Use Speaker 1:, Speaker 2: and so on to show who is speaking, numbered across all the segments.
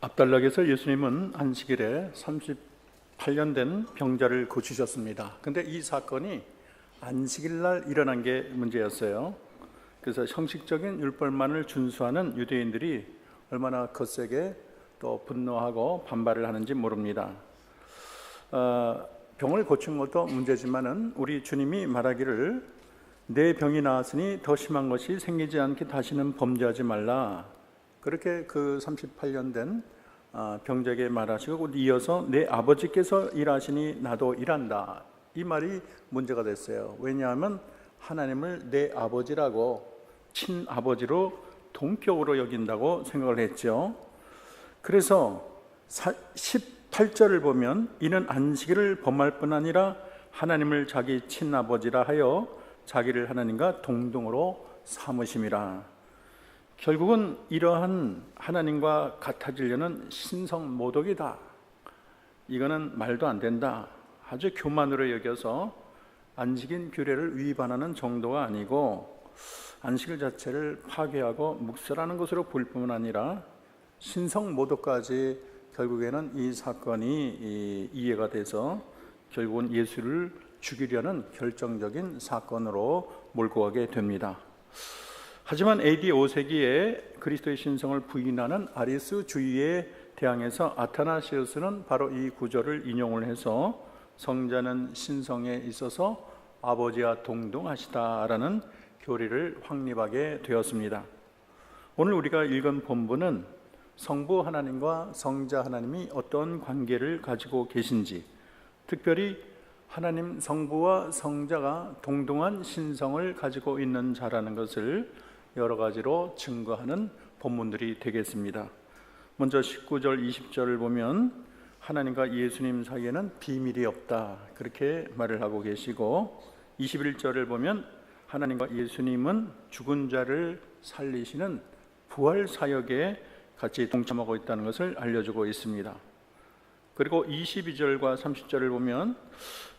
Speaker 1: 압달락에서 예수님은 안식일에 38년 된 병자를 고치셨습니다. 근데 이 사건이 안식일 날 일어난 게 문제였어요. 그래서 형식적인 율법만을 준수하는 유대인들이 얼마나 거세게 또 분노하고 반발을 하는지 모릅니다. 병을 고친 것도 문제지만은 우리 주님이 말하기를 내 병이 나았으니 더 심한 것이 생기지 않게 다시는 범죄하지 말라. 그렇게 그 38년 된 병자에게 말하시고 이어서 내 아버지께서 일하시니 나도 일한다. 이 말이 문제가 됐어요. 왜냐하면 하나님을 내 아버지라고 친아버지로 동격으로 여긴다고 생각을 했죠. 그래서 18절을 보면 이는 안식일을 범할 뿐 아니라 하나님을 자기 친아버지라 하여 자기를 하나님과 동등으로 삼으심이라. 결국은 이러한 하나님과 같아지려는 신성 모독이다. 이거는 말도 안 된다. 아주 교만으로 여겨서 안식인 규례를 위반하는 정도가 아니고 안식일 자체를 파괴하고 묵살하는 것으로 볼 뿐만 아니라 신성 모독까지 결국에는 이 사건이 이해가 돼서 결국은 예수를 죽이려는 결정적인 사건으로 몰고 가게 됩니다. 하지만 AD 5세기에 그리스도의 신성을 부인하는 아리스주의에 대항해서 아타나시우스는 바로 이 구절을 인용을 해서 성자는 신성에 있어서 아버지와 동등하시다라는 교리를 확립하게 되었습니다. 오늘 우리가 읽은 본문은 성부 하나님과 성자 하나님이 어떤 관계를 가지고 계신지, 특별히 하나님 성부와 성자가 동등한 신성을 가지고 있는 자라는 것을 여러 가지로 증거하는 본문들이 되겠습니다. 먼저 19절, 20절을 보면 하나님과 예수님 사이에는 비밀이 없다, 그렇게 말을 하고 계시고, 21절을 보면 하나님과 예수님은 죽은 자를 살리시는 부활 사역에 같이 동참하고 있다는 것을 알려주고 있습니다. 그리고 22절과 30절을 보면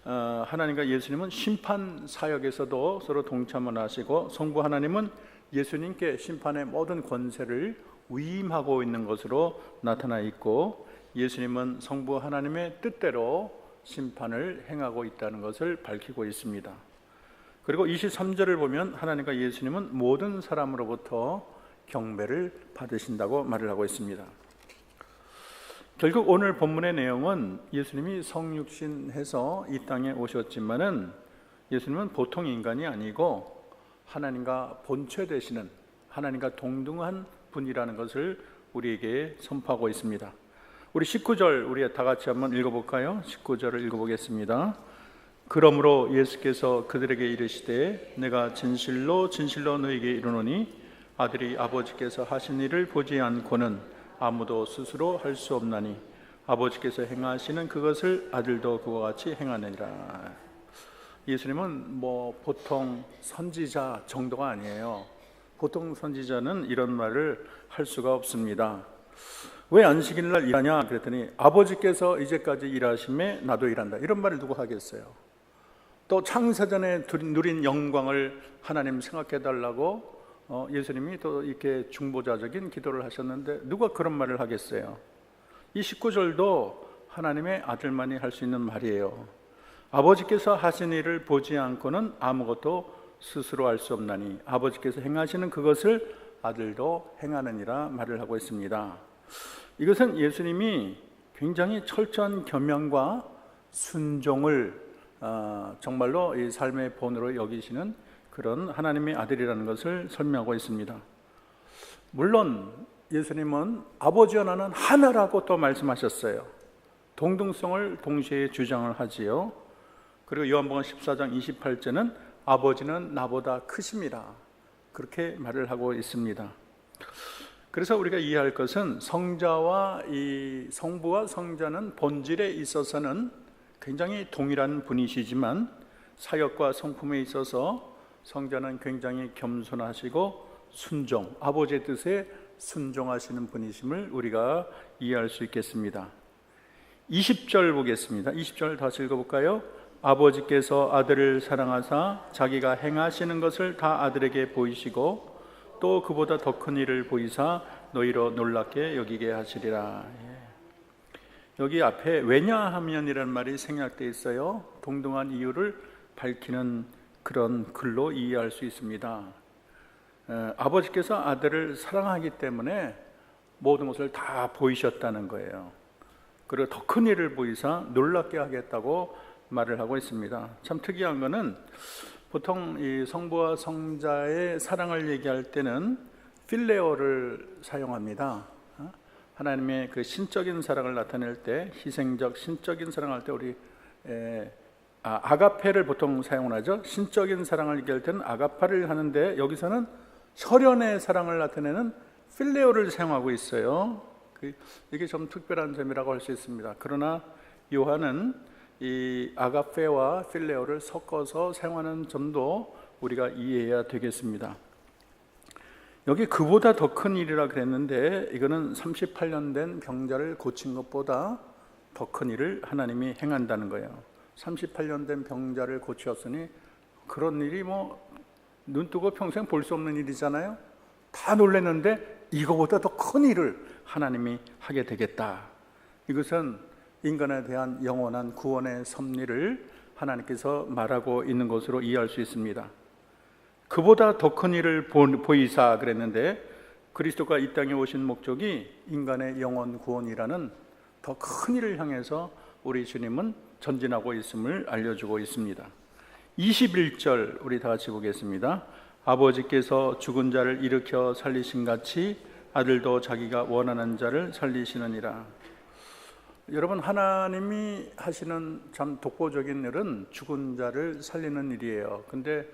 Speaker 1: 하나님과 예수님은 심판 사역에서도 서로 동참을 하시고 성부 하나님은 예수님께 심판의 모든 권세를 위임하고 있는 것으로 나타나 있고, 예수님은 성부 하나님의 뜻대로 심판을 행하고 있다는 것을 밝히고 있습니다. 그리고 23절을 보면 하나님과 예수님은 모든 사람으로부터 경배를 받으신다고 말을 하고 있습니다. 결국 오늘 본문의 내용은 예수님이 성육신해서 이 땅에 오셨지만은 예수님은 보통 인간이 아니고 하나님과 본체되시는, 하나님과 동등한 분이라는 것을 우리에게 선포하고 있습니다. 우리 19절 우리 다 같이 한번 읽어볼까요? 19절을 읽어보겠습니다. 그러므로 예수께서 그들에게 이르시되 내가 진실로 진실로 너희에게 이르노니 아들이 아버지께서 하신 일을 보지 않고는 아무도 스스로 할 수 없나니 아버지께서 행하시는 그것을 아들도 그와 같이 행하느니라. 예수님은 보통 선지자 정도가 아니에요. 보통 선지자는 이런 말을 할 수가 없습니다. 왜 안식일 날 일하냐 그랬더니 아버지께서 이제까지 일하심에 나도 일한다, 이런 말을 누가 하겠어요? 또 창세전에 누린 영광을 하나님 생각해 달라고 예수님이 또 이렇게 중보자적인 기도를 하셨는데 누가 그런 말을 하겠어요? 이 19절도 하나님의 아들만이 할 수 있는 말이에요. 아버지께서 하신 일을 보지 않고는 아무것도 스스로 할 수 없나니 아버지께서 행하시는 그것을 아들도 행하느니라 말을 하고 있습니다. 이것은 예수님이 굉장히 철저한 겸양과 순종을 정말로 이 삶의 본으로 여기시는 그런 하나님의 아들이라는 것을 설명하고 있습니다. 물론 예수님은 아버지와 나는 하나라고 또 말씀하셨어요. 동등성을 동시에 주장을 하지요. 그리고 요한복음 14장 28절은 아버지는 나보다 크심이라, 그렇게 말을 하고 있습니다. 그래서 우리가 이해할 것은 성자와 이 성부와 성자는 본질에 있어서는 굉장히 동일한 분이시지만 사역과 성품에 있어서 성자는 굉장히 겸손하시고 순종, 아버지의 뜻에 순종하시는 분이심을 우리가 이해할 수 있겠습니다. 20절 보겠습니다. 20절 다시 읽어볼까요? 아버지께서 아들을 사랑하사 자기가 행하시는 것을 다 아들에게 보이시고 또 그보다 더 큰 일을 보이사 너희로 놀랍게 여기게 하시리라. 여기 앞에 왜냐하면이라는 말이 생략되어 있어요. 동등한 이유를 밝히는 그런 글로 이해할 수 있습니다. 아버지께서 아들을 사랑하기 때문에 모든 것을 다 보이셨다는 거예요. 그리고 더 큰 일을 보이사 놀랍게 하겠다고 말을 하고 있습니다. 참 특이한 거는 보통 이 성부와 성자의 사랑을 얘기할 때는 필레오를 사용합니다. 하나님의 그 신적인 사랑을 나타낼 때, 희생적 신적인 사랑할 때 우리 아가페를 보통 사용을 하죠. 신적인 사랑을 얘기할 때는 아가파를 하는데 여기서는 혈연의 사랑을 나타내는 필레오를 사용하고 있어요. 이게 좀 특별한 점이라고 할 수 있습니다. 그러나 요한은 이 아가페와 필레오를 섞어서 사용하는 점도 우리가 이해해야 되겠습니다. 여기 그보다 더 큰 일이라 그랬는데 이거는 38년 된 병자를 고친 것보다 더 큰 일을 하나님이 행한다는 거예요. 38년 된 병자를 고치었으니 그런 일이 눈 뜨고 평생 볼 수 없는 일이잖아요. 다 놀랐는데 이거보다 더 큰 일을 하나님이 하게 되겠다. 이것은 인간에 대한 영원한 구원의 섭리를 하나님께서 말하고 있는 것으로 이해할 수 있습니다. 그보다 더 큰 일을 보이사 그랬는데 그리스도가 이 땅에 오신 목적이 인간의 영원 구원이라는 더 큰 일을 향해서 우리 주님은 전진하고 있음을 알려주고 있습니다. 21절 우리 다 같이 보겠습니다. 아버지께서 죽은 자를 일으켜 살리신 같이 아들도 자기가 원하는 자를 살리시느니라. 여러분, 하나님이 하시는 참 독보적인 일은 죽은 자를 살리는 일이에요. 근데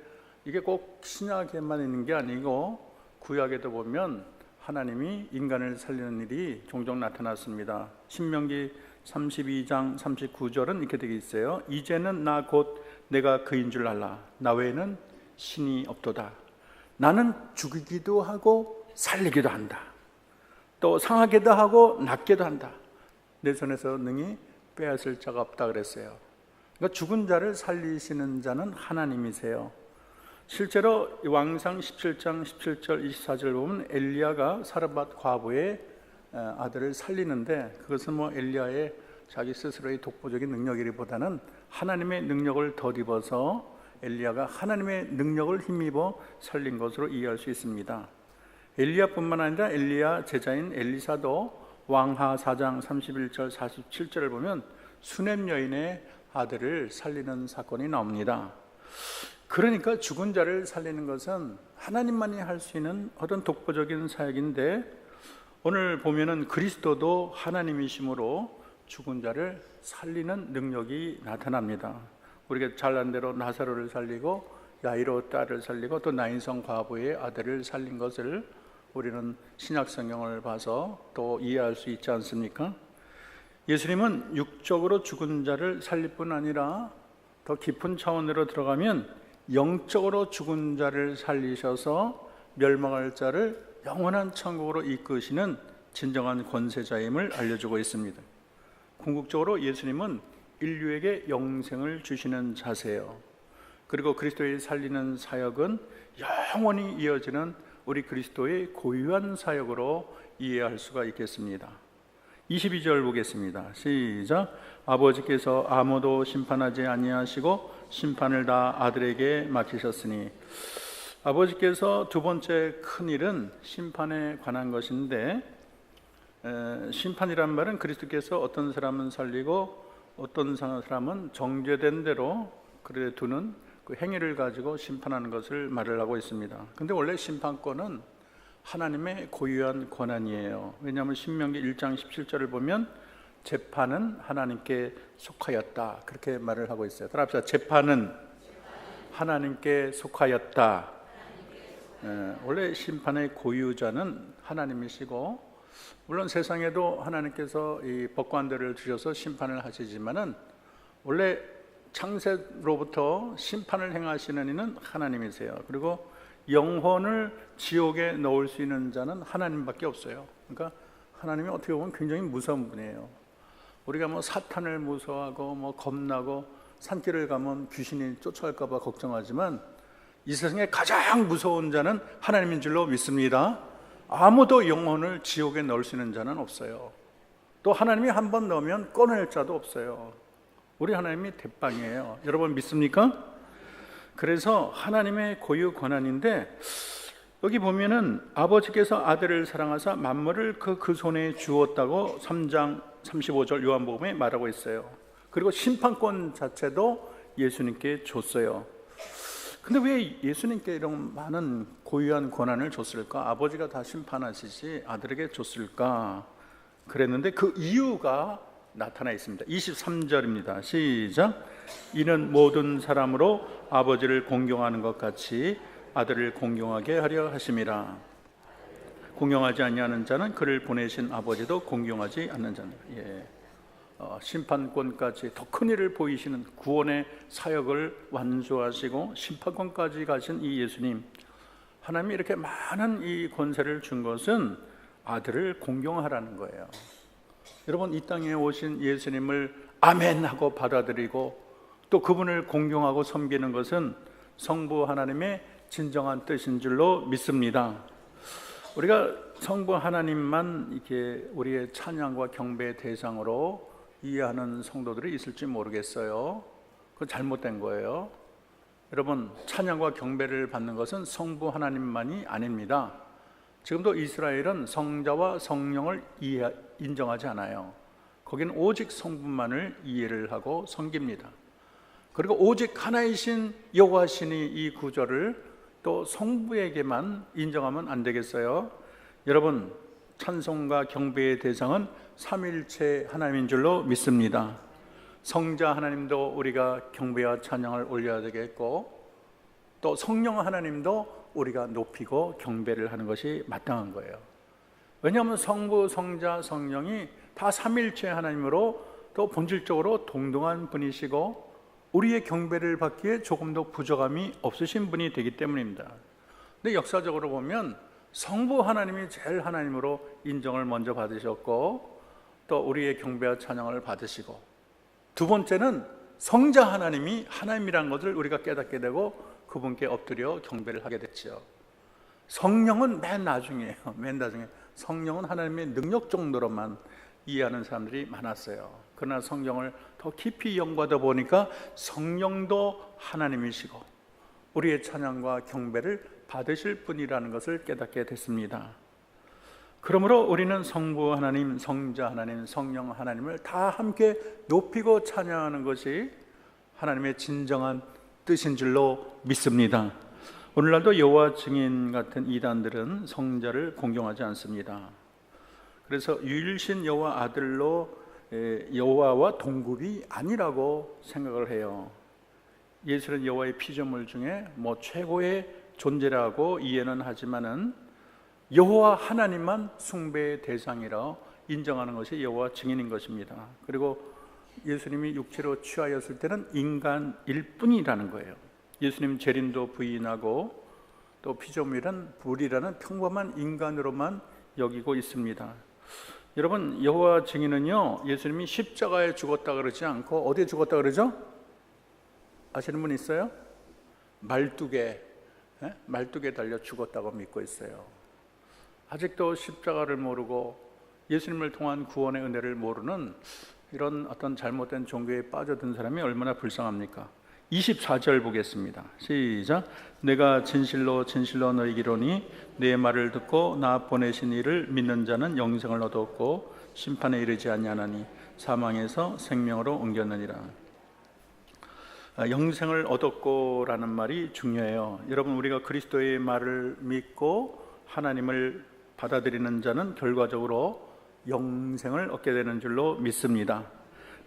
Speaker 1: 이게 꼭 신약에만 있는 게 아니고 구약에도 보면 하나님이 인간을 살리는 일이 종종 나타났습니다. 신명기 32장 39절은 이렇게 되어 있어요. 이제는 나 곧 내가 그인 줄 알라. 나 외에는 신이 없도다. 나는 죽이기도 하고 살리기도 한다. 또 상하게도 하고 낫게도 한다. 내 손에서 능히 빼앗을 자가 없다 그랬어요. 그러니까 죽은 자를 살리시는 자는 하나님이세요. 실제로 왕상 17장 17절 24절 보면 엘리야가 사르밧 과부의 아들을 살리는데 그것은 엘리야의 자기 스스로의 독보적인 능력이기보다는 하나님의 능력을 덧입어서 엘리야가 하나님의 능력을 힘입어 살린 것으로 이해할 수 있습니다. 엘리야뿐만 아니라 엘리야 제자인 엘리사도 왕하 4장 31절 47절을 보면 수넴 여인의 아들을 살리는 사건이 나옵니다. 그러니까 죽은 자를 살리는 것은 하나님만이 할 수 있는 어떤 독보적인 사역인데 오늘 보면은 그리스도도 하나님이심으로 죽은 자를 살리는 능력이 나타납니다. 우리가 잘난 대로 나사로를 살리고 야이로 딸을 살리고 또 나인성 과부의 아들을 살린 것을 우리는 신약 성경을 봐서 또 이해할 수 있지 않습니까? 예수님은 육적으로 죽은 자를 살릴 뿐 아니라 더 깊은 차원으로 들어가면 영적으로 죽은 자를 살리셔서 멸망할 자를 영원한 천국으로 이끄시는 진정한 권세자임을 알려주고 있습니다. 궁극적으로 예수님은 인류에게 영생을 주시는 자세요. 그리고 그리스도의 살리는 사역은 영원히 이어지는 우리 그리스도의 고유한 사역으로 이해할 수가 있겠습니다. 22절 보겠습니다. 시작. 아버지께서 아무도 심판하지 아니하시고 심판을 다 아들에게 맡기셨으니. 아버지께서 두 번째 큰 일은 심판에 관한 것인데 심판이란 말은 그리스도께서 어떤 사람은 살리고 어떤 사람은 정죄된 대로 그래 두는 그 행위를 가지고 심판하는 것을 말을 하고 있습니다. 근데 원래 심판권은 하나님의 고유한 권한이에요. 왜냐하면 신명기 1장 17절을 보면 재판은 하나님께 속하였다 그렇게 말을 하고 있어요. 따라합시다. 재판은 하나님께 속하였다. 원래 심판의 고유자는 하나님이시고 물론 세상에도 하나님께서 이 법관들을 주셔서 심판을 하시지만은 원래 창세로부터 심판을 행하시는 이는 하나님이세요. 그리고 영혼을 지옥에 넣을 수 있는 자는 하나님밖에 없어요. 그러니까 하나님이 어떻게 보면 굉장히 무서운 분이에요. 우리가 사탄을 무서워하고 겁나고 산길을 가면 귀신이 쫓아갈까 봐 걱정하지만 이 세상에 가장 무서운 자는 하나님인 줄로 믿습니다. 아무도 영혼을 지옥에 넣을 수 있는 자는 없어요. 또 하나님이 한 번 넣으면 꺼낼 자도 없어요. 우리 하나님이 대빵이에요. 여러분 믿습니까? 그래서 하나님의 고유 권한인데, 여기 보면은 아버지께서 아들을 사랑하사 만물을 그 손에 주었다고 3장 35절 요한복음에 말하고 있어요. 그리고 심판권 자체도 예수님께 줬어요. 근데 왜 예수님께 이런 많은 고유한 권한을 줬을까? 아버지가 다 심판하시지 아들에게 줬을까? 그랬는데 그 이유가 나타나 있습니다. 23절입니다. 시작. 이는 모든 사람으로 아버지를 공경하는 것 같이 아들을 공경하게 하려 하심이라. 공경하지 아니하는 자는 그를 보내신 아버지도 공경하지 않는 자는. 심판권까지 더 큰 일을 보이시는 구원의 사역을 완수하시고 심판권까지 가신 이 예수님, 하나님이 이렇게 많은 이 권세를 준 것은 아들을 공경하라는 거예요. 여러분, 이 땅에 오신 예수님을 아멘 하고 받아들이고 또 그분을 공경하고 섬기는 것은 성부 하나님의 진정한 뜻인 줄로 믿습니다. 우리가 성부 하나님만 이렇게 우리의 찬양과 경배의 대상으로 이해하는 성도들이 있을지 모르겠어요. 그건 잘못된 거예요. 여러분, 찬양과 경배를 받는 것은 성부 하나님만이 아닙니다. 지금도 이스라엘은 성자와 성령을 인정하지 않아요. 거기는 오직 성부만을 이해를 하고 섬깁니다. 그리고 오직 하나이신 여호와신이 이 구절을 또 성부에게만 인정하면 안 되겠어요? 여러분, 찬송과 경배의 대상은 삼위일체 하나님인 줄로 믿습니다. 성자 하나님도 우리가 경배와 찬양을 올려야 되겠고, 또 성령 하나님도 우리가 높이고 경배를 하는 것이 마땅한 거예요. 왜냐하면 성부, 성자, 성령이 다 삼위일체 하나님으로 또 본질적으로 동등한 분이시고 우리의 경배를 받기에 조금도 부족함이 없으신 분이 되기 때문입니다. 근데 역사적으로 보면 성부 하나님이 제일 하나님으로 인정을 먼저 받으셨고 또 우리의 경배와 찬양을 받으시고, 두 번째는 성자 하나님이 하나님이라는 것을 우리가 깨닫게 되고 그분께 엎드려 경배를 하게 됐죠. 성령은 맨 나중이에요. 맨 나중에. 성령은 하나님의 능력 정도로만 이해하는 사람들이 많았어요. 그러나 성경을 더 깊이 연구하다 보니까 성령도 하나님이시고 우리의 찬양과 경배를 받으실 분이라는 것을 깨닫게 됐습니다. 그러므로 우리는 성부 하나님, 성자 하나님, 성령 하나님을 다 함께 높이고 찬양하는 것이 하나님의 진정한 뜻인 줄로 믿습니다. 오늘날도 여호와 증인 같은 이단들은 성자를 공경하지 않습니다. 그래서 유일신 여호와 아들로 여호와와 동급이 아니라고 생각을 해요. 예수는 여호와의 피조물 중에 최고의 존재라고 이해는 하지만은 여호와 하나님만 숭배의 대상이라 인정하는 것이 여호와 증인인 것입니다. 그리고 예수님이 육체로 취하였을 때는 인간일 뿐이라는 거예요. 예수님 재림도 부인하고 또 피조물은 불이라는 평범한 인간으로만 여기고 있습니다. 여러분, 여호와 증인은요, 예수님이 십자가에 죽었다 그러지 않고 어디에 죽었다 그러죠? 아시는 분 있어요? 말뚝에 달려 죽었다고 믿고 있어요. 아직도 십자가를 모르고 예수님을 통한 구원의 은혜를 모르는 이런 어떤 잘못된 종교에 빠져든 사람이 얼마나 불쌍합니까? 24절 보겠습니다. 시작. 내가 진실로 진실로 너희에게 이르노니 내 말을 듣고 나 보내신 이를 믿는 자는 영생을 얻었고 심판에 이르지 아니하나니 사망에서 생명으로 옮겼느니라. 영생을 얻었고라는 말이 중요해요. 여러분, 우리가 그리스도의 말을 믿고 하나님을 받아들이는 자는 결과적으로 영생을 얻게 되는 줄로 믿습니다.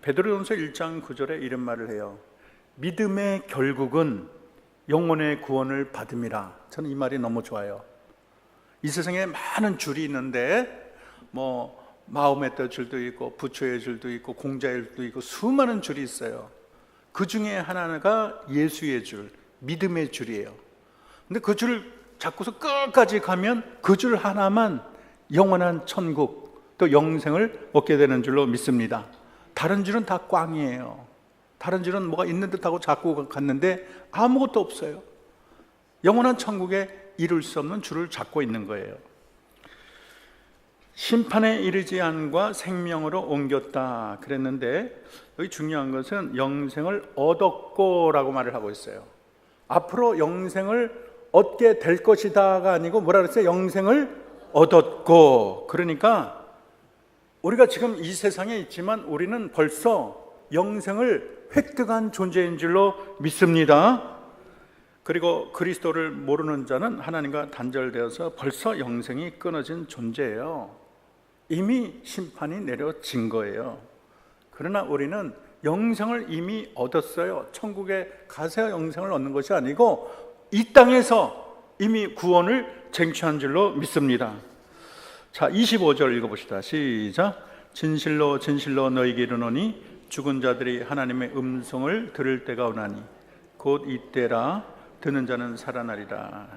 Speaker 1: 베드로전서 1장 9절에 이런 말을 해요. 믿음의 결국은 영혼의 구원을 받음이라. 저는 이 말이 너무 좋아요. 이 세상에 많은 줄이 있는데 마음의 줄도 있고 부처의 줄도 있고 공자의 줄도 있고 수많은 줄이 있어요. 그 중에 하나가 예수의 줄, 믿음의 줄이에요. 근데 그 줄을 잡고서 끝까지 가면 그 줄 하나만 영원한 천국 또 영생을 얻게 되는 줄로 믿습니다. 다른 줄은 다 꽝이에요. 다른 줄은 뭐가 있는 듯하고 잡고 갔는데 아무것도 없어요. 영원한 천국에 이룰 수 없는 줄을 잡고 있는 거예요. 심판에 이르지 않과 생명으로 옮겼다 그랬는데, 여기 중요한 것은 영생을 얻었고라고 말을 하고 있어요. 앞으로 영생을 얻게 될 것이다가 아니고 뭐라 그랬어요? 영생을 얻었고. 그러니까 우리가 지금 이 세상에 있지만 우리는 벌써 영생을 획득한 존재인 줄로 믿습니다. 그리고 그리스도를 모르는 자는 하나님과 단절되어서 벌써 영생이 끊어진 존재예요. 이미 심판이 내려진 거예요. 그러나 우리는 영생을 이미 얻었어요. 천국에 가서 영생을 얻는 것이 아니고 이 땅에서 이미 구원을 쟁취한 줄로 믿습니다. 자, 25절 읽어봅시다. 시작. 진실로 진실로 너희에게 이르노니 죽은 자들이 하나님의 음성을 들을 때가 오나니 곧 이때라. 듣는 자는 살아나리라.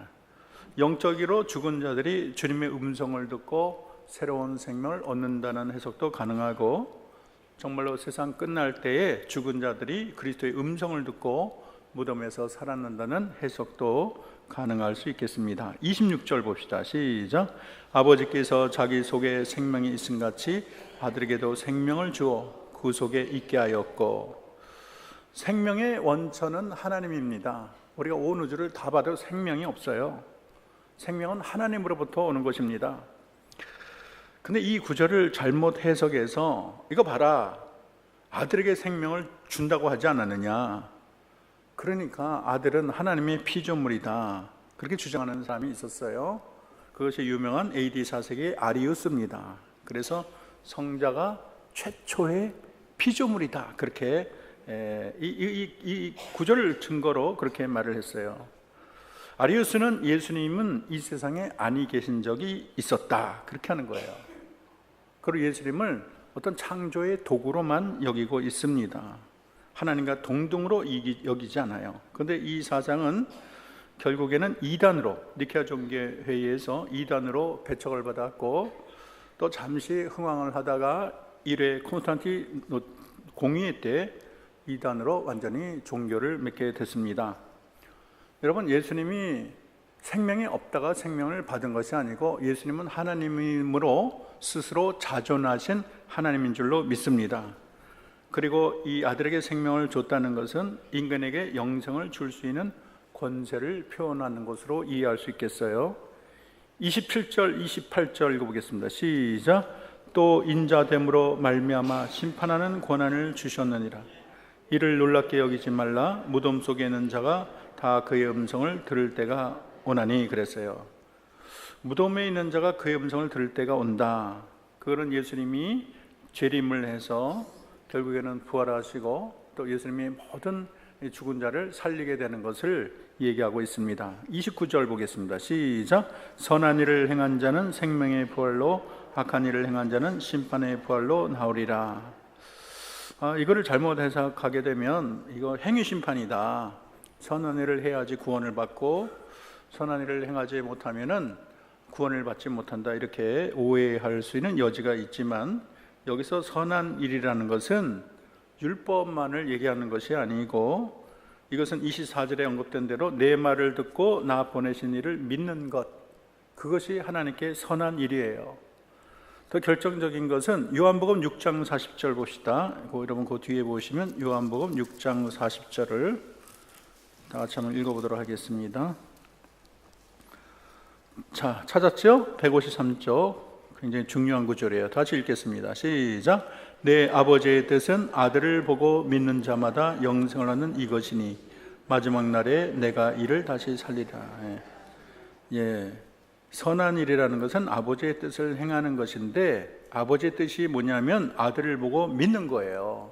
Speaker 1: 영적으로 죽은 자들이 주님의 음성을 듣고 새로운 생명을 얻는다는 해석도 가능하고, 정말로 세상 끝날 때에 죽은 자들이 그리스도의 음성을 듣고 무덤에서 살아난다는 해석도 가능할 수 있겠습니다. 26절 봅시다. 시작. 아버지께서 자기 속에 생명이 있음같이 아들에게도 생명을 주어 그 속에 있게 하였고. 생명의 원천은 하나님입니다. 우리가 온 우주를 다 봐도 생명이 없어요. 생명은 하나님으로부터 오는 것입니다. 근데 이 구절을 잘못 해석해서 이거 봐라, 아들에게 생명을 준다고 하지 않았느냐, 그러니까 아들은 하나님의 피조물이다, 그렇게 주장하는 사람이 있었어요. 그것이 유명한 AD 4세기의 아리우스입니다. 그래서 성자가 최초의 피조물이다, 그렇게 이 구절을 증거로 그렇게 말을 했어요. 아리우스는 예수님은 이 세상에 아니 계신 적이 있었다, 그렇게 하는 거예요. 그리고 예수님을 어떤 창조의 도구로만 여기고 있습니다. 하나님과 동등으로 여기지 않아요. 그런데 이 사상은 결국에는 이단으로, 니케아 종교 회의에서 이단으로 배척을 받았고, 또 잠시 흥황을 하다가 1회 콘스탄티노 공의회 때 이단으로 완전히 종교를 맺게 됐습니다. 여러분, 예수님이 생명이 없다가 생명을 받은 것이 아니고 예수님은 하나님으로 스스로 자존하신 하나님인 줄로 믿습니다. 그리고 이 아들에게 생명을 줬다는 것은 인간에게 영생을 줄 수 있는 권세를 표현하는 것으로 이해할 수 있겠어요. 27절, 28절 읽어보겠습니다. 시작. 또 인자됨으로 말미암아 심판하는 권한을 주셨느니라. 이를 놀랍게 여기지 말라. 무덤 속에 있는 자가 다 그의 음성을 들을 때가 오나니. 그랬어요. 무덤에 있는 자가 그의 음성을 들을 때가 온다. 그거는 예수님이 재림을 해서 결국에는 부활하시고 또 예수님이 모든 죽은 자를 살리게 되는 것을 얘기하고 있습니다. 29절 보겠습니다. 시작. 선한 일을 행한 자는 생명의 부활로, 악한 일을 행한 자는 심판의 부활로 나오리라. 이거를 잘못 해석하게 되면 이거 행위 심판이다, 선한 일을 해야지 구원을 받고 선한 일을 행하지 못하면은 구원을 받지 못한다, 이렇게 오해할 수 있는 여지가 있지만, 여기서 선한 일이라는 것은 율법만을 얘기하는 것이 아니고, 이것은 24절에 언급된 대로 내 말을 듣고 나 보내신 이를 믿는 것, 그것이 하나님께 선한 일이에요. 더 결정적인 것은 요한복음 6장 40절 봅시다. 여러분 그 뒤에 보시면 요한복음 6장 40절을 다 같이 한번 읽어보도록 하겠습니다. 자, 찾았죠? 153쪽 굉장히 중요한 구절이에요. 다시 읽겠습니다. 시작. 내 아버지의 뜻은 아들을 보고 믿는 자마다 영생을 얻는 이것이니 마지막 날에 내가 이를 다시 살리라. 예. 선한 일이라는 것은 아버지의 뜻을 행하는 것인데, 아버지의 뜻이 뭐냐면 아들을 보고 믿는 거예요.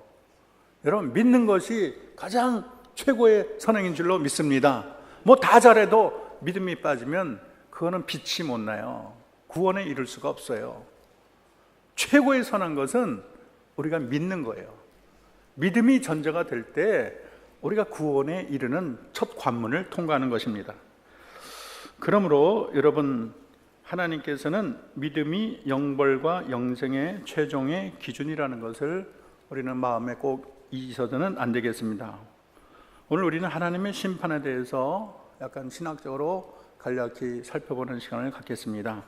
Speaker 1: 여러분, 믿는 것이 가장 최고의 선행인 줄로 믿습니다. 뭐 다 잘해도 믿음이 빠지면 그거는 빛이 못 나요. 구원에 이를 수가 없어요. 최고의 선한 것은 우리가 믿는 거예요. 믿음이 전제가 될 때 우리가 구원에 이르는 첫 관문을 통과하는 것입니다. 그러므로 여러분, 하나님께서는 믿음이 영벌과 영생의 최종의 기준이라는 것을 우리는 마음에 꼭 잊어서는 안 되겠습니다. 오늘 우리는 하나님의 심판에 대해서 약간 신학적으로 간략히 살펴보는 시간을 갖겠습니다.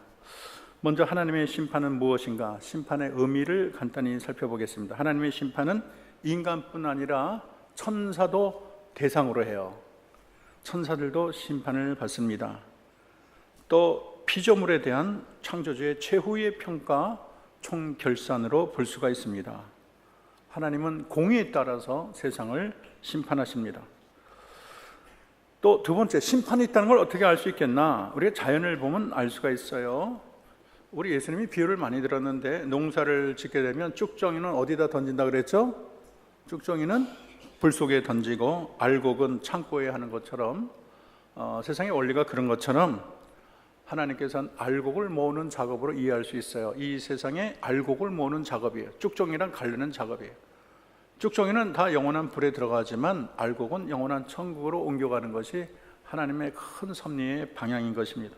Speaker 1: 먼저 하나님의 심판은 무엇인가? 심판의 의미를 간단히 살펴보겠습니다. 하나님의 심판은 인간뿐 아니라 천사도 대상으로 해요. 천사들도 심판을 받습니다. 또 피조물에 대한 창조주의 최후의 평가 총결산으로 볼 수가 있습니다. 하나님은 공의에 따라서 세상을 심판하십니다. 또 두 번째, 심판이 있다는 걸 어떻게 알 수 있겠나? 우리가 자연을 보면 알 수가 있어요. 우리 예수님이 비유를 많이 들었는데, 농사를 짓게 되면 쭉정이는 어디다 던진다 그랬죠? 쭉정이는 불 속에 던지고 알곡은 창고에 하는 것처럼, 세상의 원리가 그런 것처럼 하나님께서는 알곡을 모으는 작업으로 이해할 수 있어요. 이 세상에 알곡을 모으는 작업이에요. 쭉정이랑 가르는 작업이에요. 쭉정이는 다 영원한 불에 들어가지만 알곡은 영원한 천국으로 옮겨가는 것이 하나님의 큰 섭리의 방향인 것입니다.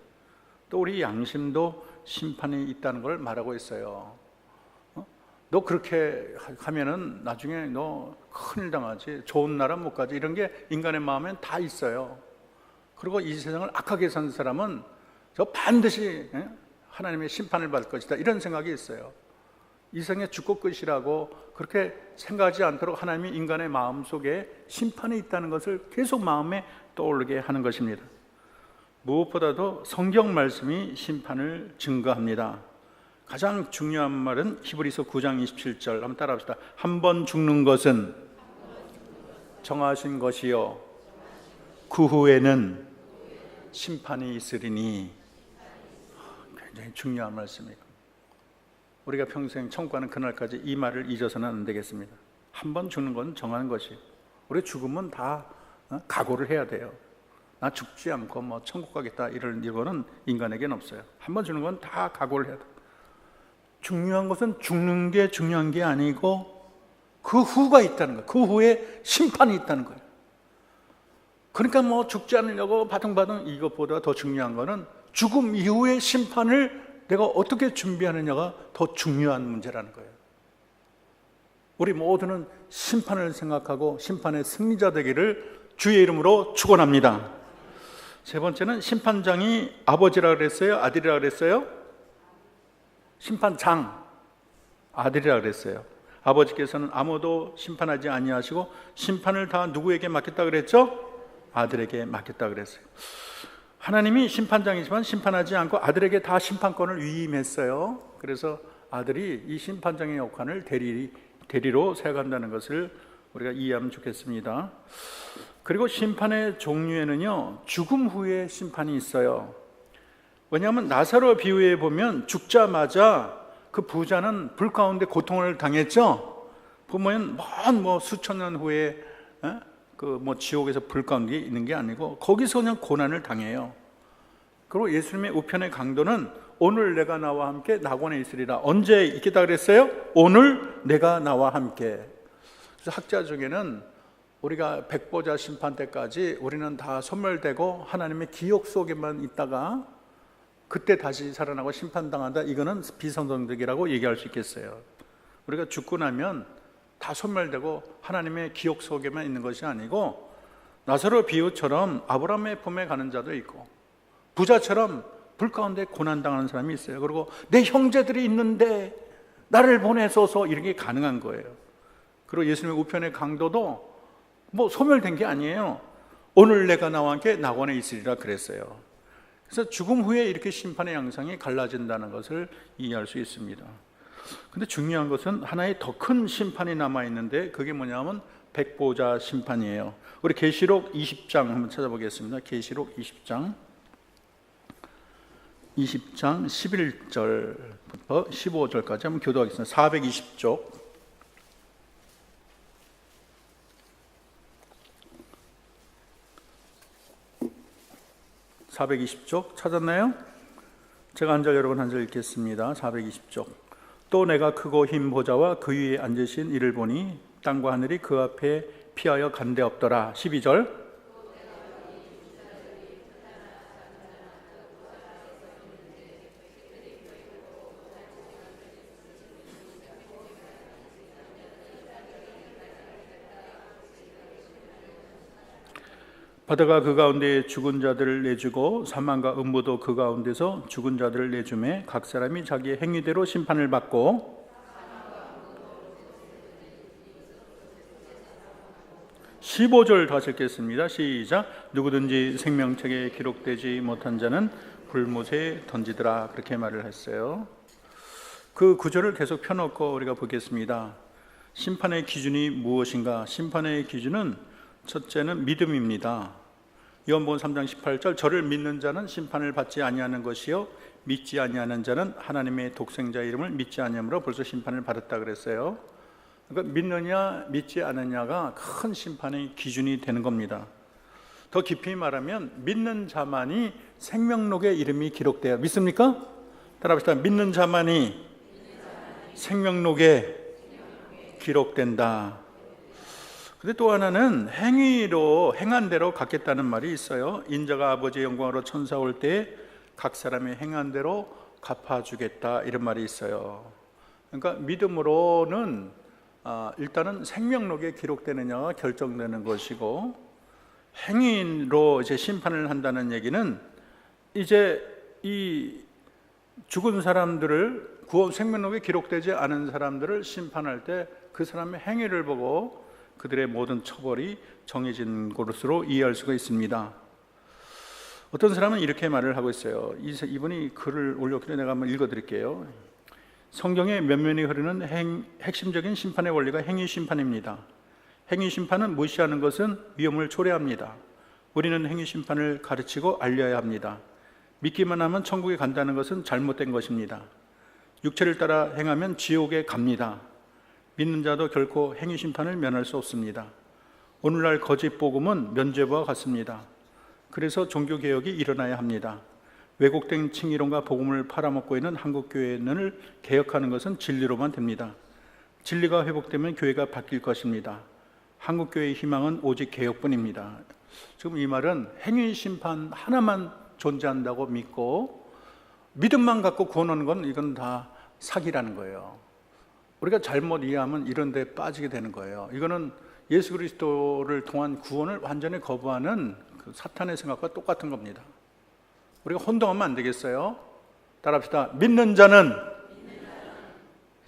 Speaker 1: 또 우리 양심도 심판이 있다는 걸 말하고 있어요. 너 그렇게 하면은 나중에 너 큰일 당하지, 좋은 나라 못 가지, 이런 게 인간의 마음엔 다 있어요. 그리고 이 세상을 악하게 사는 사람은 저 반드시 하나님의 심판을 받을 것이다, 이런 생각이 있어요. 이 세상에 죽고 끝이라고 그렇게 생각하지 않도록 하나님이 인간의 마음속에 심판이 있다는 것을 계속 마음에 떠오르게 하는 것입니다. 무엇보다도 성경 말씀이 심판을 증거합니다. 가장 중요한 말은 히브리서 9장 27절 한번 따라합시다. 한 번 죽는 것은 정하신 것이요 그 후에는 심판이 있으리니. 굉장히 중요한 말씀이고, 우리가 평생 천국 가는 그날까지 이 말을 잊어서는 안 되겠습니다. 한 번 죽는 건 정한 것이, 우리 죽으면 다 각오를 해야 돼요. 나 죽지 않고 뭐 천국 가겠다 이거는 인간에게는 없어요. 한 번 죽는 건 다 각오를 해야 돼요. 중요한 것은 죽는 게 중요한 게 아니고 그 후가 있다는 거예요. 그 후에 심판이 있다는 거예요. 그러니까 뭐 죽지 않으려고 바둥바둥, 이것보다 더 중요한 거는 죽음 이후의 심판을 내가 어떻게 준비하느냐가 더 중요한 문제라는 거예요. 우리 모두는 심판을 생각하고 심판의 승리자 되기를 주의 이름으로 축원합니다. 세 번째는 심판장이 아버지라 그랬어요? 아들이라 그랬어요? 심판장, 아들이라 그랬어요. 아버지께서는 아무도 심판하지 아니하시고 심판을 다 누구에게 맡겼다 그랬죠? 아들에게 맡겼다 그랬어요. 하나님이 심판장이지만 심판하지 않고 아들에게 다 심판권을 위임했어요. 그래서 아들이 이 심판장의 역할을 대리로 세워간다는 것을 우리가 이해하면 좋겠습니다. 그리고 심판의 종류에는요, 죽음 후에 심판이 있어요. 왜냐하면 나사로 비유에 보면 죽자마자 그 부자는 불 가운데 고통을 당했죠. 보면 먼 수천 년 후에 지옥에서 불 가운데 있는 게 아니고 거기서 그냥 고난을 당해요. 그리고 예수님의 우편의 강도는 오늘 내가 나와 함께 낙원에 있으리라. 언제 있겠다 그랬어요? 오늘 내가 나와 함께. 그래서 학자 중에는 우리가 백보자 심판 때까지 우리는 다 소멸되고 하나님의 기억 속에만 있다가 그때 다시 살아나고 심판당한다, 이거는 비성경적이라고 얘기할 수 있겠어요. 우리가 죽고 나면 다 소멸되고 하나님의 기억 속에만 있는 것이 아니고 나사로 비유처럼 아브라함의 품에 가는 자도 있고 부자처럼 불 가운데 고난당하는 사람이 있어요. 그리고 내 형제들이 있는데 나를 보내소서, 이런 게 가능한 거예요. 그리고 예수님의 우편의 강도도 소멸된 게 아니에요. 오늘 내가 나와 함께 낙원에 있으리라 그랬어요. 그래서 죽음 후에 이렇게 심판의 양상이 갈라진다는 것을 이해할 수 있습니다. 근데 중요한 것은 하나의 더 큰 심판이 남아있는데 그게 뭐냐면 백보자 심판이에요. 우리 계시록 20장 한번 찾아보겠습니다. 계시록 20장 11절부터 15절까지 한번 교도하겠습니다. 420쪽 420쪽 찾았나요? 제가 한 절, 여러분 한 절 읽겠습니다. 420쪽. 또 내가 크고 흰 보좌와 그 위에 앉으신 이를 보니 땅과 하늘이 그 앞에 피하여 간데 없더라. 12절. 바다가 그 가운데 죽은 자들을 내주고 사망과 음부도 그 가운데서 죽은 자들을 내주매 각 사람이 자기의 행위대로 심판을 받고 15절 다시 읽겠습니다. 시작. 누구든지 생명책에 기록되지 못한 자는 불못에 던지더라. 그렇게 말을 했어요. 그 구절을 계속 펴놓고 우리가 보겠습니다. 심판의 기준이 무엇인가? 심판의 기준은 첫째는 믿음입니다. 요한복음 3장 18절 저를 믿는 자는 심판을 받지 아니하는 것이요 믿지 아니하는 자는 하나님의 독생자 이름을 믿지 아니함으로 벌써 심판을 받았다 그랬어요. 그러니까 믿느냐 믿지 않느냐가 큰 심판의 기준이 되는 겁니다. 더 깊이 말하면 믿는 자만이 생명록에 이름이 기록돼요. 믿습니까? 따라합시다. 믿는 자만이 생명록에 기록된다. 근데 또 하나는 행위로 행한 대로 갚겠다는 말이 있어요. 인자가 아버지의 영광으로 천사 올 때 각 사람의 행한 대로 갚아주겠다 이런 말이 있어요. 그러니까 믿음으로는 일단은 생명록에 기록되느냐가 결정되는 것이고, 행위로 이제 심판을 한다는 얘기는 이제 이 죽은 사람들을 구원 생명록에 기록되지 않은 사람들을 심판할 때 그 사람의 행위를 보고 그들의 모든 처벌이 정해진 것으로 이해할 수가 있습니다. 어떤 사람은 이렇게 말을 하고 있어요. 이분이 글을 올렸길래 내가 한번 읽어드릴게요. 성경에 면면이 흐르는 핵심적인 심판의 원리가 행위 심판입니다. 행위 심판은 무시하는 것은 위험을 초래합니다. 우리는 행위 심판을 가르치고 알려야 합니다. 믿기만 하면 천국에 간다는 것은 잘못된 것입니다. 육체를 따라 행하면 지옥에 갑니다. 믿는 자도 결코 행위 심판을 면할 수 없습니다. 오늘날 거짓 복음은 면죄부와 같습니다. 그래서 종교개혁이 일어나야 합니다. 왜곡된 칭의론과 복음을 팔아먹고 있는 한국교회를 개혁하는 것은 진리로만 됩니다. 진리가 회복되면 교회가 바뀔 것입니다. 한국교회의 희망은 오직 개혁뿐입니다. 지금 이 말은 행위 심판 하나만 존재한다고 믿고 믿음만 갖고 구원하는 건 이건 다 사기라는 거예요. 우리가 잘못 이해하면 이런 데 빠지게 되는 거예요. 이거는 예수 그리스도를 통한 구원을 완전히 거부하는 그 사탄의 생각과 똑같은 겁니다. 우리가 혼동하면 안 되겠어요? 따라합시다. 믿는 자는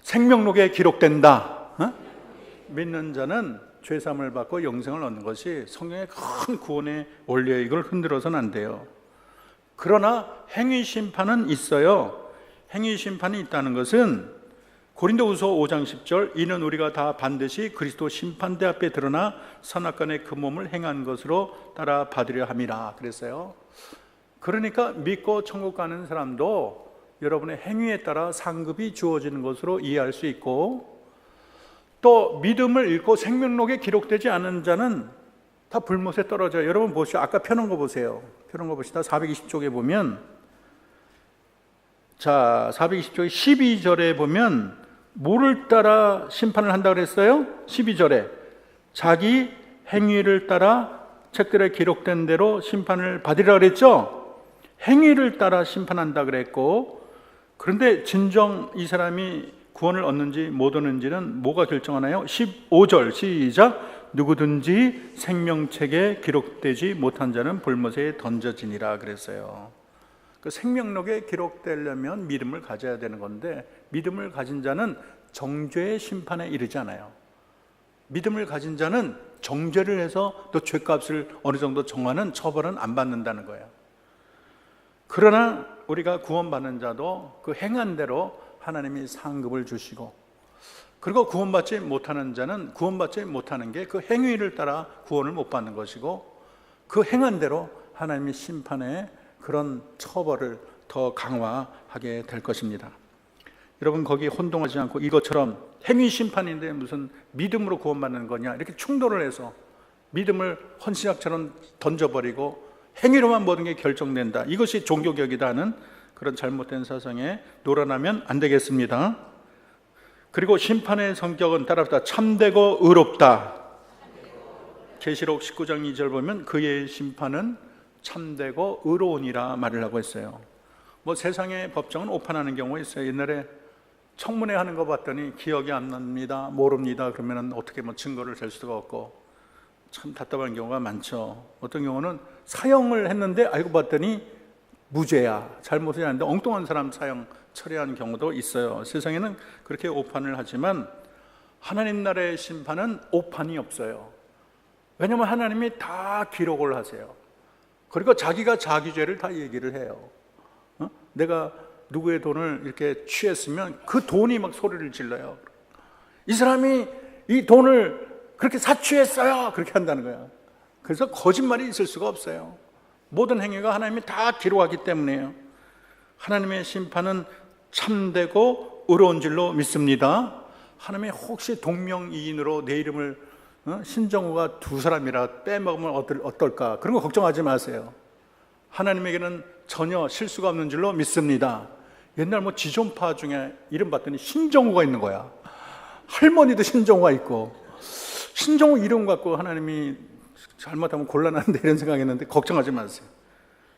Speaker 1: 생명록에 기록된다. 믿는 자는 죄사함을 받고 영생을 얻는 것이 성경의 큰 구원의 원리예요. 이걸 흔들어서는 안 돼요. 그러나 행위 심판은 있어요. 행위 심판이 있다는 것은 고린도후서 5장 10절 이는 우리가 다 반드시 그리스도 심판대 앞에 드러나 선악간의 그 몸을 행한 것으로 따라 받으려 함이라 그랬어요. 그러니까 믿고 천국 가는 사람도 여러분의 행위에 따라 상급이 주어지는 것으로 이해할 수 있고, 또 믿음을 잃고 생명록에 기록되지 않은 자는 다 불못에 떨어져요. 여러분 보시죠. 아까 펴놓은 거 보세요. 펴놓은 거 봅시다. 420쪽에 보면, 자 420쪽에 12절에 보면 뭐를 따라 심판을 한다 그랬어요? 12절에 자기 행위를 따라 책들에 기록된 대로 심판을 받으리라 그랬죠? 행위를 따라 심판한다 그랬고, 그런데 진정 이 사람이 구원을 얻는지 못 얻는지는 뭐가 결정하나요? 15절 시작. 누구든지 생명책에 기록되지 못한 자는 불못에 던져지니라 그랬어요. 그 생명록에 기록되려면 믿음을 가져야 되는 건데, 믿음을 가진 자는 정죄의 심판에 이르지 않아요. 믿음을 가진 자는 정죄를 해서 또 죄값을 어느 정도 정하는 처벌은 안 받는다는 거예요. 그러나 우리가 구원받는 자도 그 행한 대로 하나님이 상급을 주시고, 그리고 구원받지 못하는 자는 구원받지 못하는 게 그 행위를 따라 구원을 못 받는 것이고, 그 행한 대로 하나님이 심판에 그런 처벌을 더 강화하게 될 것입니다. 여러분 거기 혼동하지 않고 이것처럼 행위 심판인데 무슨 믿음으로 구원받는 거냐 이렇게 충돌을 해서 믿음을 헌신학처럼 던져버리고 행위로만 모든 게 결정된다, 이것이 종교개혁이다 하는 그런 잘못된 사상에 놀아나면 안 되겠습니다. 그리고 심판의 성격은 따라합시다. 참되고 의롭다. 계시록 19장 2절 보면 그의 심판은 참되고 의로우니라 말을 하고 있어요. 뭐 세상의 법정은 오판하는 경우가 있어요. 옛날에 청문회 하는 거 봤더니 기억이 안 납니다, 모릅니다 그러면 어떻게 뭐 증거를 댈 수가 없고, 참 답답한 경우가 많죠. 어떤 경우는 사형을 했는데 알고 봤더니 무죄야, 잘못이 아닌데 엉뚱한 사람 사형 처리하는 경우도 있어요. 세상에는 그렇게 오판을 하지만 하나님 나라의 심판은 오판이 없어요. 왜냐하면 하나님이 다 기록을 하세요. 그리고 자기가 자기 죄를 다 얘기를 해요. 내가 누구의 돈을 이렇게 취했으면 그 돈이 막 소리를 질러요. 이 사람이 이 돈을 그렇게 사취했어요, 그렇게 한다는 거야. 그래서 거짓말이 있을 수가 없어요. 모든 행위가 하나님이 다 기록하기 때문에요. 하나님의 심판은 참되고 의로운 줄로 믿습니다. 하나님이 혹시 동명이인으로 내 이름을 신정우가 두 사람이라 빼먹으면 어떨까, 그런 거 걱정하지 마세요. 하나님에게는 전혀 실수가 없는 줄로 믿습니다. 옛날 뭐 지존파 중에 이름 봤더니 신정우가 있는 거야. 할머니도 신정우가 있고, 신정우 이름 갖고 하나님이 잘못하면 곤란한데 이런 생각했는데 걱정하지 마세요.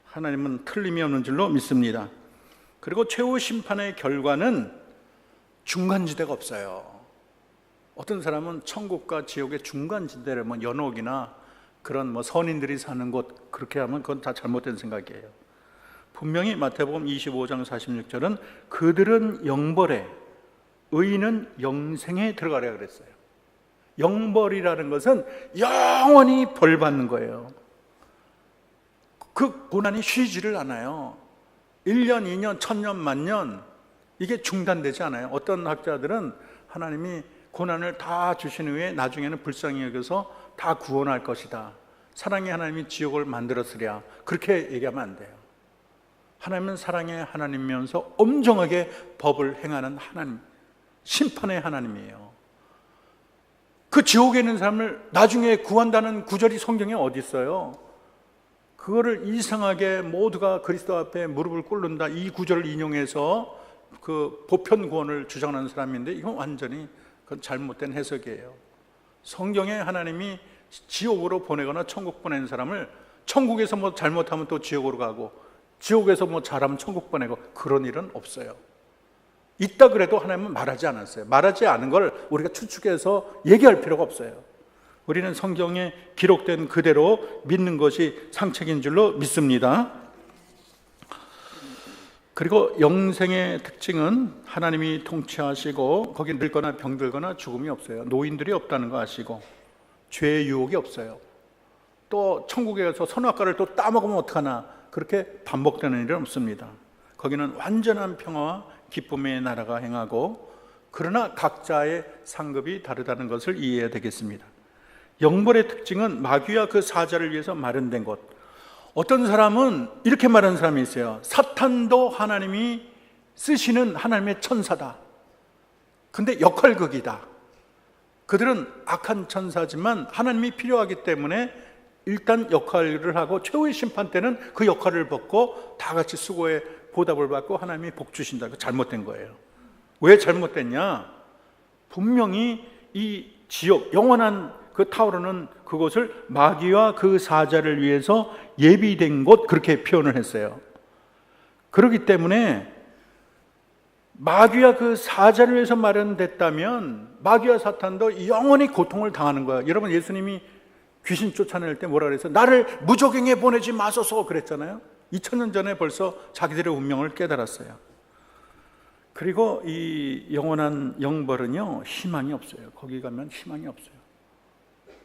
Speaker 1: 하나님은 틀림이 없는 줄로 믿습니다. 그리고 최후 심판의 결과는 중간지대가 없어요. 어떤 사람은 천국과 지옥의 중간지대를 뭐 연옥이나 그런 뭐 선인들이 사는 곳 그렇게 하면 그건 다 잘못된 생각이에요. 분명히 마태복음 25장 46절은 그들은 영벌에 의인은 영생에 들어가라 그랬어요. 영벌이라는 것은 영원히 벌 받는 거예요. 그 고난이 쉬지를 않아요. 1년, 2년, 1000년, 만년 이게 중단되지 않아요. 어떤 학자들은 하나님이 고난을 다 주신 후에 나중에는 불쌍히 여겨서 다 구원할 것이다. 사랑의 하나님이 지옥을 만들었으랴, 그렇게 얘기하면 안 돼요. 하나님은 사랑의 하나님이면서 엄정하게 법을 행하는 하나님, 심판의 하나님이에요. 그 지옥에 있는 사람을 나중에 구한다는 구절이 성경에 어디 있어요? 그거를 이상하게 모두가 그리스도 앞에 무릎을 꿇는다, 이 구절을 인용해서 그 보편 구원을 주장하는 사람인데 이건 완전히 그건 잘못된 해석이에요. 성경에 하나님이 지옥으로 보내거나 천국 보낸 사람을 천국에서 뭐 잘못하면 또 지옥으로 가고, 지옥에서 뭐 잘하면 천국 보내고, 그런 일은 없어요. 있다 그래도 하나님은 말하지 않았어요. 말하지 않은 걸 우리가 추측해서 얘기할 필요가 없어요. 우리는 성경에 기록된 그대로 믿는 것이 상책인 줄로 믿습니다. 그리고 영생의 특징은 하나님이 통치하시고 거기 늙거나 병들거나 죽음이 없어요. 노인들이 없다는 거 아시고, 죄의 유혹이 없어요. 또 천국에 가서 선악과를 또 따먹으면 어떡하나, 그렇게 반복되는 일은 없습니다. 거기는 완전한 평화와 기쁨의 나라가 행하고, 그러나 각자의 상급이 다르다는 것을 이해해야 되겠습니다. 영벌의 특징은 마귀와 그 사자를 위해서 마련된 것. 어떤 사람은 이렇게 말하는 사람이 있어요. 사탄도 하나님이 쓰시는 하나님의 천사다. 근데 역할극이다. 그들은 악한 천사지만 하나님이 필요하기 때문에 일단 역할을 하고 최후의 심판 때는 그 역할을 벗고 다 같이 수고에 보답을 받고 하나님이 복 주신다. 그 잘못된 거예요. 왜 잘못됐냐? 분명히 이 지옥, 영원한 그 타오르는 그곳을 마귀와 그 사자를 위해서 예비된 곳, 그렇게 표현을 했어요. 그렇기 때문에 마귀와 그 사자를 위해서 마련됐다면 마귀와 사탄도 영원히 고통을 당하는 거예요. 여러분, 예수님이 귀신 쫓아낼 때 뭐라 그랬어요? 나를 무적행에 보내지 마소서 그랬잖아요. 2000년 전에 벌써 자기들의 운명을 깨달았어요. 그리고 이 영원한 영벌은요, 희망이 없어요. 거기 가면 희망이 없어요.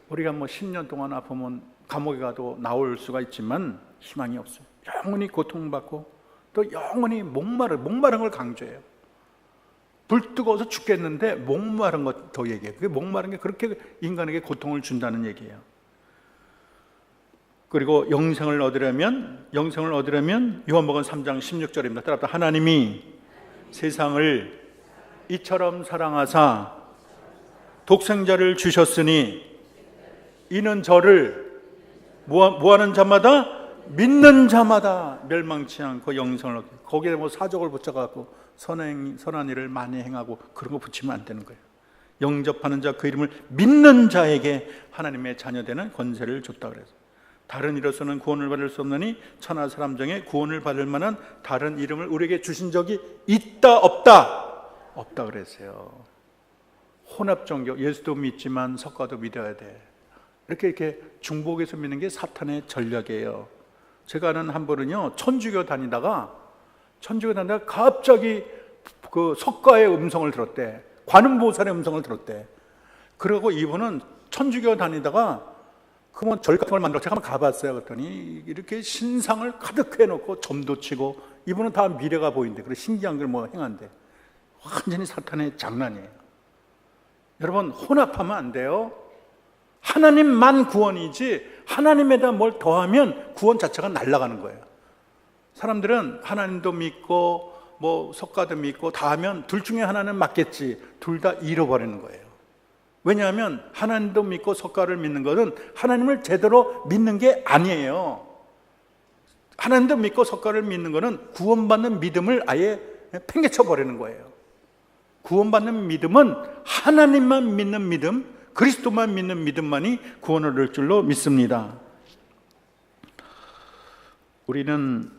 Speaker 1: 우리가 뭐 10년 동안 아프면 감옥에 가도 나올 수가 있지만 희망이 없어요. 영원히 고통받고 또 영원히 목마른 걸 강조해요. 불 뜨거워서 죽겠는데 목마른 것 더 얘기해요. 그게 목마른 게 그렇게 인간에게 고통을 준다는 얘기예요. 그리고 영생을 얻으려면 요한복음 3장 16절입니다. 따라서 하나님이 세상을 이처럼 사랑하사 독생자를 주셨으니 이는 저를 뭐하는 자마다, 믿는 자마다 멸망치 않고 영생을 얻게. 거기에 뭐 사족을 붙여갖고 선한 일을 많이 행하고 그런 거 붙이면 안 되는 거예요. 영접하는 자, 그 이름을 믿는 자에게 하나님의 자녀되는 권세를 줬다 그래서, 다른 이로서는 구원을 받을 수 없느니 천하 사람 중에 구원을 받을 만한 다른 이름을 우리에게 주신 적이 있다 없다? 없다 그랬어요. 혼합 종교, 예수도 믿지만 석가도 믿어야 돼. 이렇게 중복해서 믿는 게 사탄의 전략이에요. 제가 아는 한 분은요, 천주교 다니다가 갑자기 그 석가의 음성을 들었대. 관음보살의 음성을 들었대. 그리고 이분은 천주교 다니다가 그러면 절 같은 걸 만들어 제가 한번 가봤어요. 그랬더니 이렇게 신상을 가득 해놓고 점도 치고, 이분은 다 미래가 보인대. 그래 신기한 걸 뭐 행한대. 완전히 사탄의 장난이에요. 여러분, 혼합하면 안 돼요. 하나님만 구원이지 하나님에다 뭘 더하면 구원 자체가 날아가는 거예요. 사람들은 하나님도 믿고 뭐 석가도 믿고 다 하면 둘 중에 하나는 맞겠지, 둘 다 잃어버리는 거예요. 왜냐하면 하나님도 믿고 석가를 믿는 것은 하나님을 제대로 믿는 게 아니에요. 하나님도 믿고 석가를 믿는 것은 구원받는 믿음을 아예 팽개쳐 버리는 거예요. 구원받는 믿음은 하나님만 믿는 믿음, 그리스도만 믿는 믿음만이 구원을 얻을 줄로 믿습니다. 우리는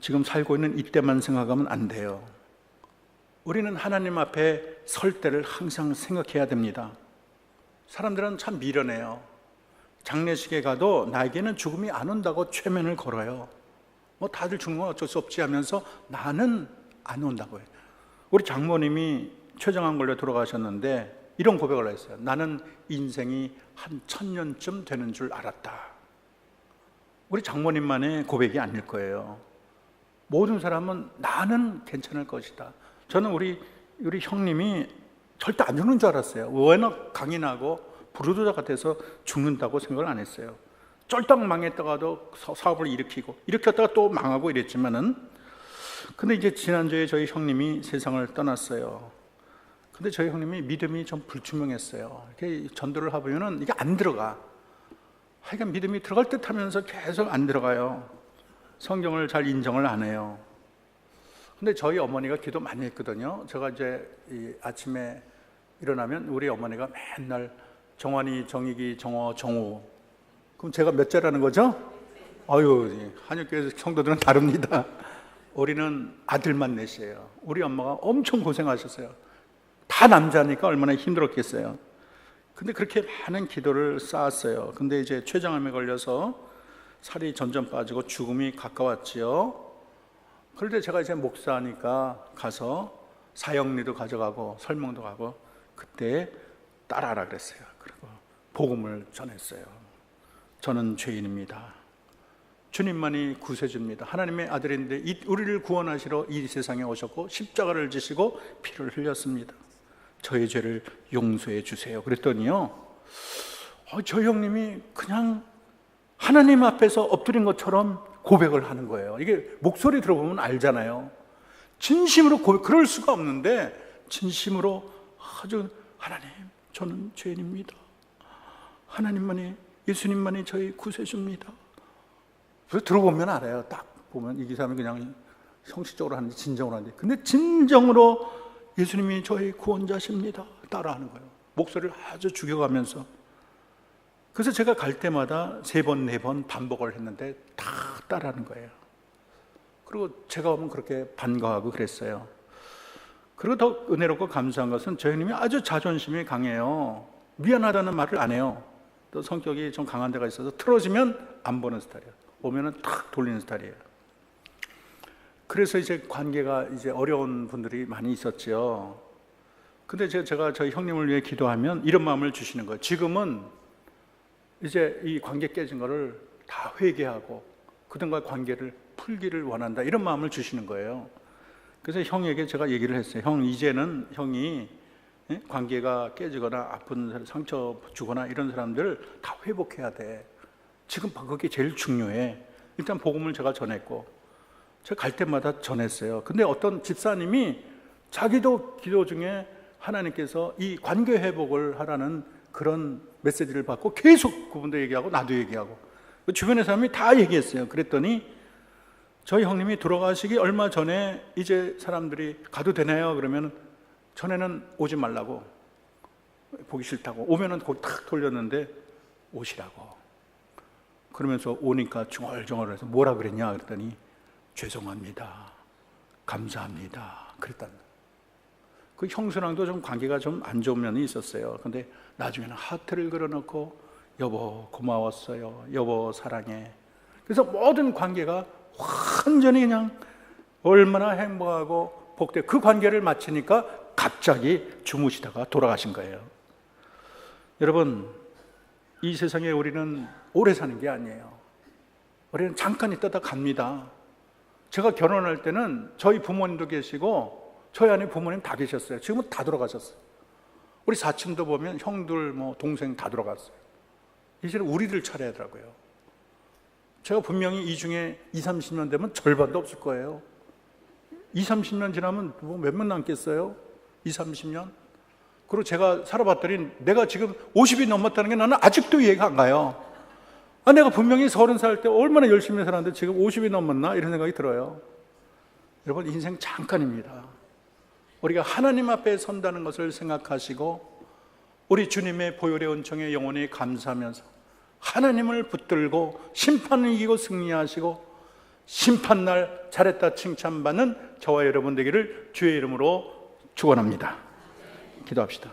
Speaker 1: 지금 살고 있는 이때만 생각하면 안 돼요. 우리는 하나님 앞에 설 때를 항상 생각해야 됩니다. 사람들은 참 미련해요. 장례식에 가도 나에게는 죽음이 안 온다고 최면을 걸어요. 뭐 다들 죽는 건 어쩔 수 없지 하면서 나는 안 온다고 해요. 우리 장모님이 췌장암 걸려 돌아가셨는데 이런 고백을 했어요. 나는 인생이 한 1000년쯤 되는 줄 알았다. 우리 장모님만의 고백이 아닐 거예요. 모든 사람은 나는 괜찮을 것이다. 저는 우리 형님이 절대 안 죽는 줄 알았어요. 워낙 강인하고 부르주자 같아서 죽는다고 생각을 안 했어요. 쫄딱 망했다가도 사업을 일으켰다가 또 망하고 이랬지만은, 근데 이제 지난주에 저희 형님이 세상을 떠났어요. 근데 저희 형님이 믿음이 좀 불투명했어요. 이렇게 전도를 해보면은 이게 안 들어가. 하여간 믿음이 들어갈 듯 하면서 계속 안 들어가요. 성경을 잘 인정을 안 해요. 근데 저희 어머니가 기도 많이 했거든요. 제가 이제 아침에 일어나면 우리 어머니가 맨날 정환이, 정익이, 정호, 정우. 그럼 제가 몇 자라는 거죠? 아유, 한육교회 성도들은 다릅니다. 우리는 아들만 넷이에요. 우리 엄마가 엄청 고생하셨어요. 다 남자니까 얼마나 힘들었겠어요. 근데 그렇게 많은 기도를 쌓았어요. 근데 이제 췌장암에 걸려서 살이 점점 빠지고 죽음이 가까웠지요. 그런데 제가 이제 목사니까 가서 사형리도 가져가고 설명도 가고, 그때 따라하라 그랬어요. 그리고 복음을 전했어요. 저는 죄인입니다. 주님만이 구세주입니다. 하나님의 아들인데 우리를 구원하시러 이 세상에 오셨고 십자가를 지시고 피를 흘렸습니다. 저의 죄를 용서해 주세요. 그랬더니요, 저 형님이 그냥 하나님 앞에서 엎드린 것처럼 고백을 하는 거예요. 이게 목소리 들어보면 알잖아요. 진심으로 그럴 수가 없는데 진심으로 아주, 하나님, 저는 죄인입니다. 하나님만이, 예수님만이 저희 구세주입니다. 그래서 들어보면 알아요. 딱 보면 이 사람이 그냥 형식적으로 하는지 진정으로 하는지. 근데 진정으로 예수님이 저희 구원자십니다. 따라하는 거예요. 목소리를 아주 죽여가면서. 그래서 제가 갈 때마다 3번, 4번 반복을 했는데 다 따라하는 거예요. 그리고 제가 오면 그렇게 반가워하고 그랬어요. 그리고 더 은혜롭고 감사한 것은 저희 형님이 아주 자존심이 강해요. 미안하다는 말을 안 해요. 또 성격이 좀 강한 데가 있어서 틀어지면 안 보는 스타일이에요. 오면은 탁 돌리는 스타일이에요. 그래서 이제 관계가 이제 어려운 분들이 많이 있었죠. 근데 제가 저희 형님을 위해 기도하면 이런 마음을 주시는 거예요. 지금은 이제 이 관계 깨진 거를 다 회개하고 그들과 관계를 풀기를 원한다, 이런 마음을 주시는 거예요. 그래서 형에게 제가 얘기를 했어요. 형, 이제는 형이 관계가 깨지거나 아픈 상처 주거나 이런 사람들 다 회복해야 돼. 지금 그게 제일 중요해. 일단 복음을 제가 전했고, 제가 갈 때마다 전했어요. 근데 어떤 집사님이 자기도 기도 중에 하나님께서 이 관계 회복을 하라는 그런 메시지를 받고 계속 그분도 얘기하고 나도 얘기하고 주변의 사람이 다 얘기했어요. 그랬더니 저희 형님이 돌아가시기 얼마 전에 이제 사람들이 가도 되나요? 그러면 전에는 오지 말라고, 보기 싫다고, 오면은 거기 탁 돌렸는데 오시라고. 그러면서 오니까 중얼중얼해서 뭐라 그랬냐 그랬더니 죄송합니다, 감사합니다 그랬단 말이에요. 그 형수랑도 좀 관계가 좀 안 좋은 면이 있었어요. 근데 나중에는 하트를 그려놓고 여보 고마웠어요, 여보 사랑해. 그래서 모든 관계가 완전히 그냥 얼마나 행복하고 복되고, 그 관계를 마치니까 갑자기 주무시다가 돌아가신 거예요. 여러분, 이 세상에 우리는 오래 사는 게 아니에요. 우리는 잠깐 있다가 갑니다. 제가 결혼할 때는 저희 부모님도 계시고 저희 안에 부모님 다 계셨어요. 지금은 다 돌아가셨어요. 우리 사촌도 보면 형들 뭐 동생 다 돌아갔어요. 이제는 우리들 차례더라고요. 제가 분명히 이 중에 20, 30년 되면 절반도 없을 거예요. 20, 30년 지나면 뭐 몇 명 남겠어요? 20, 30년? 그리고 제가 살아봤더니 내가 지금 50이 넘었다는 게 나는 아직도 이해가 안 가요. 내가 분명히 30살 때 얼마나 열심히 살았는데 지금 50이 넘었나? 이런 생각이 들어요. 여러분, 인생 잠깐입니다. 우리가 하나님 앞에 선다는 것을 생각하시고 우리 주님의 보혈의 은총에 영원히 감사하면서 하나님을 붙들고 심판을 이기고 승리하시고 심판날 잘했다 칭찬받는 저와 여러분 되기를 주의 이름으로 축원합니다. 기도합시다.